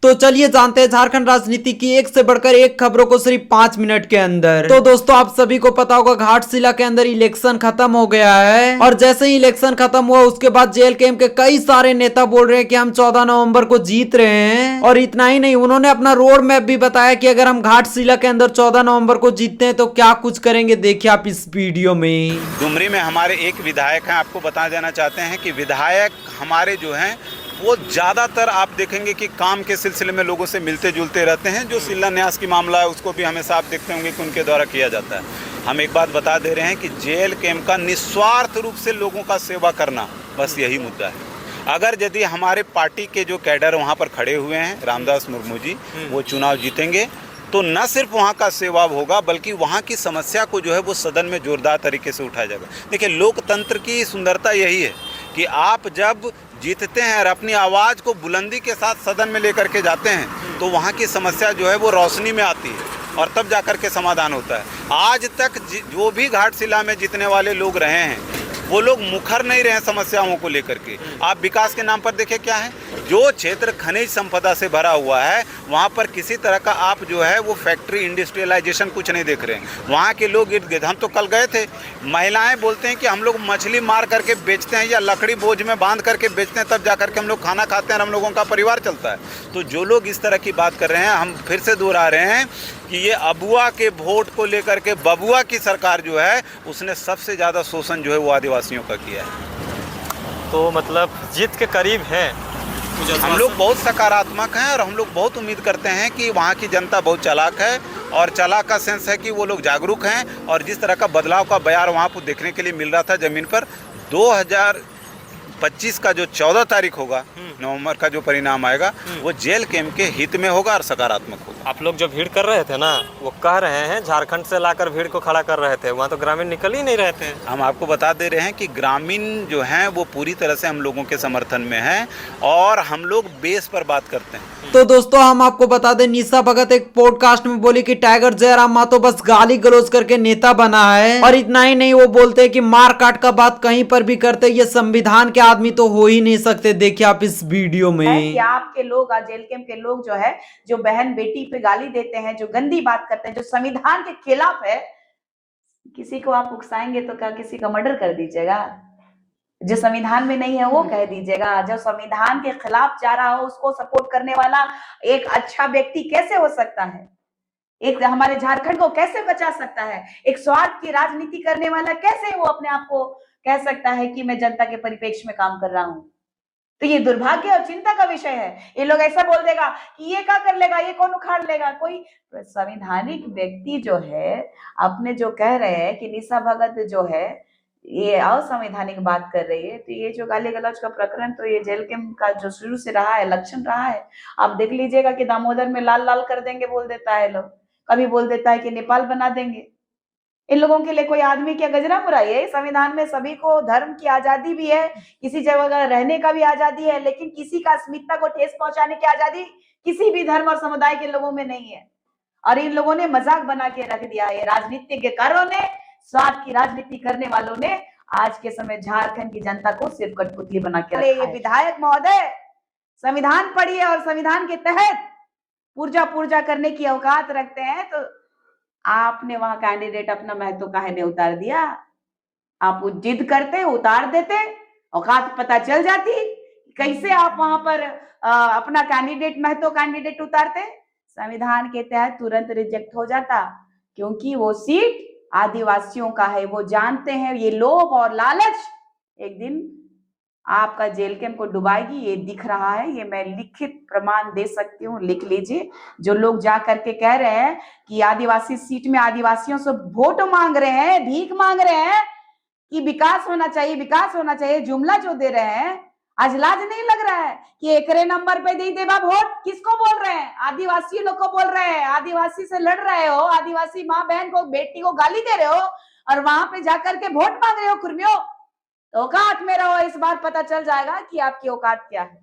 तो चलिए जानते हैं झारखंड राजनीति की एक से बढ़कर एक खबरों को सिर्फ 5 मिनट के अंदर। तो दोस्तों आप सभी को पता होगा घाटशिला के अंदर इलेक्शन खत्म हो गया है और जैसे ही इलेक्शन खत्म हुआ उसके बाद जेल कैंप के कई सारे नेता बोल रहे हैं कि हम 14 नवंबर को जीत रहे हैं। और इतना ही नहीं, उन्होंने अपना रोड मैप भी बताया कि अगर हम घाटशिला के अंदर 14 नवंबर को जीतते हैं तो क्या कुछ करेंगे, देखिए आप इस वीडियो में। डुमरी में हमारे एक विधायक हैं, आपको बता देना चाहते हैं कि विधायक हमारे जो हैं वो ज़्यादातर आप देखेंगे कि काम के सिलसिले में लोगों से मिलते जुलते रहते हैं। जो शिलान्यास की मामला है उसको भी हमेशा आप देखते होंगे कि उनके द्वारा किया जाता है। हम एक बात बता दे रहे हैं कि जेल कैंप का निस्वार्थ रूप से लोगों का सेवा करना, बस यही मुद्दा है। अगर यदि हमारे पार्टी के जो कैडर वहाँ पर खड़े हुए हैं, रामदास मुर्मू जी, वो चुनाव जीतेंगे तो न सिर्फ वहाँ का सेवा होगा बल्कि वहाँ की समस्या को जो है वो सदन में जोरदार तरीके से उठाया जाएगा। देखिए, लोकतंत्र की सुंदरता यही है कि आप जब जीतते हैं और अपनी आवाज़ को बुलंदी के साथ सदन में लेकर के जाते हैं तो वहाँ की समस्या जो है वो रोशनी में आती है और तब जाकर के समाधान होता है। आज तक जो भी घाटशिला में जीतने वाले लोग रहे हैं वो लोग मुखर नहीं रहे समस्याओं को लेकर के। आप विकास के नाम पर देखें क्या है, जो क्षेत्र खनिज संपदा से भरा हुआ है वहाँ पर किसी तरह का आप जो है वो फैक्ट्री इंडस्ट्रियलाइजेशन कुछ नहीं देख रहे हैं। वहाँ के लोग इर्द गिर्द, हम तो कल गए थे, महिलाएं बोलते हैं कि हम लोग मछली मार करके बेचते हैं या लकड़ी बोझ में बांध करके बेचते हैं, तब जा करके हम लोग खाना खाते हैं और हम लोगों का परिवार चलता है। तो जो लोग इस तरह की बात कर रहे हैं, हम फिर से दोहरा रहे हैं कि ये अबुआ के वोट को लेकर के बबुआ की सरकार जो है उसने सबसे ज़्यादा शोषण जो है वो आदिवासियों का किया है। तो मतलब जीत के करीब हैं। हम लोग बहुत सकारात्मक हैं और हम लोग बहुत उम्मीद करते हैं कि वहाँ की जनता बहुत चालाक है और चालाक का सेंस है कि वो लोग जागरूक हैं। और जिस तरह का बदलाव का बयार वहाँ पर देखने के लिए मिल रहा था ज़मीन पर, 2025 का जो 14 तारीख होगा नवंबर का जो परिणाम आएगा वो जेल कैंप के हित में होगा और सकारात्मक होगा। आप लोग जो भीड़ कर रहे थे ना, वो कह रहे हैं झारखंड से लाकर भीड़ को खड़ा कर रहे थे, वहाँ तो ग्रामीण निकल ही नहीं रहे थे। हम आपको बता दे रहे हैं कि ग्रामीण जो हैं वो पूरी तरह से हम लोगों के समर्थन में हैं और हम लोग बेस पर बात करते हैं। तो दोस्तों हम आपको बता दें, निशा भगत एक पॉडकास्ट में बोली कि टाइगर जयराम मातो बस गाली गलौज करके नेता बना है। और इतना ही नहीं, वो बोलते हैं कि मार काट का बात कहीं पर भी करते, ये संविधान के आदमी तो हो ही नहीं सकते। देखिए आप इस वीडियो में। कि आपके लोग, जेल कैंप के लोग जो है, जो बहन बेटी पे गाली देते हैं, जो गंदी बात करते हैं, जो संविधान के खिलाफ है, किसी को आप उकसाएंगे तो क्या किसी का मर्डर कर दीजिएगा? जो संविधान में नहीं है वो कह दीजिएगा? जो संविधान के खिलाफ जा रहा हो उसको सपोर्ट करने वाला एक अच्छा व्यक्ति कैसे हो सकता है? एक हमारे झारखंड को कैसे बचा सकता है? एक स्वार्थ की राजनीति करने वाला कैसे वो अपने आप को कह सकता है कि मैं जनता के परिप्रेक्ष्य में काम कर रहा हूं? तो ये दुर्भाग्य और चिंता का विषय है। ये लोग ऐसा बोल देगा कि ये क्या कर लेगा, ये कौन उखाड़ लेगा? कोई संवैधानिक व्यक्ति जो है अपने जो कह रहे हैं कि निशा भगत जो है ये असंवैधानिक बात कर रही है, तो ये जो गाली गलौज का प्रकरण तो ये जेल कैंप का जो शुरू से रहा है, लक्षण रहा है। आप देख लीजिएगा कि दामोदर में लाल लाल कर देंगे बोल देता है लोग, कभी बोल देता है कि नेपाल बना देंगे। इन लोगों के लिए कोई आदमी क्या गजरा बुराई है? संविधान में सभी को धर्म की आजादी भी है, किसी जगह रहने का भी आजादी है, लेकिन किसी का अस्मिता को ठेस पहुंचाने की आजादी किसी भी धर्म और समुदाय के लोगों में नहीं है। और इन लोगों ने मजाक बना के रख दिया है। राजनीतिज्ञकारों ने, स्वार्थ की राजनीति करने वालों ने आज के समय झारखंड की जनता को सिर्फ कठपुतली बना के रखा है। ये विधायक महोदय संविधान पढ़िए और संविधान के तहत पूर्जा पूर्जा करने की औकात रखते हैं, तो आपने वहां कैंडिडेट अपना महत्व काहे ने उतार दिया? आप जिद करते, उतार देते, औकात पता चल जाती, कैसे आप वहां पर अपना कैंडिडेट, महत्व कैंडिडेट उतारते? संविधान के तहत तुरंत रिजेक्ट हो जाता, क्योंकि वो सीट आदिवासियों का है। वो जानते हैं ये लोभ और लालच एक दिन आपका जेल कैंप को डुबाएगी, ये दिख रहा है। ये मैं लिखित प्रमाण दे सकती हूँ, लिख लीजिए। जो लोग जा करके कह रहे हैं कि आदिवासी सीट में आदिवासियों से वोट मांग रहे हैं, भीख मांग रहे हैं कि विकास होना चाहिए, विकास होना चाहिए, जुमला जो दे रहे हैं, आज लाज नहीं लग रहा है कि एकरे नंबर पे दे देगा वोट? किसको बोल रहे हैं? आदिवासी लोग को बोल रहे हैं। आदिवासी से लड़ रहे हो, आदिवासी माँ बहन को, बेटी को गाली दे रहे हो और वहां पे जाकर के वोट मांग रहे हो। कुर्मियों, औकात में रहो, इस बार पता चल जाएगा कि आपकी औकात क्या है।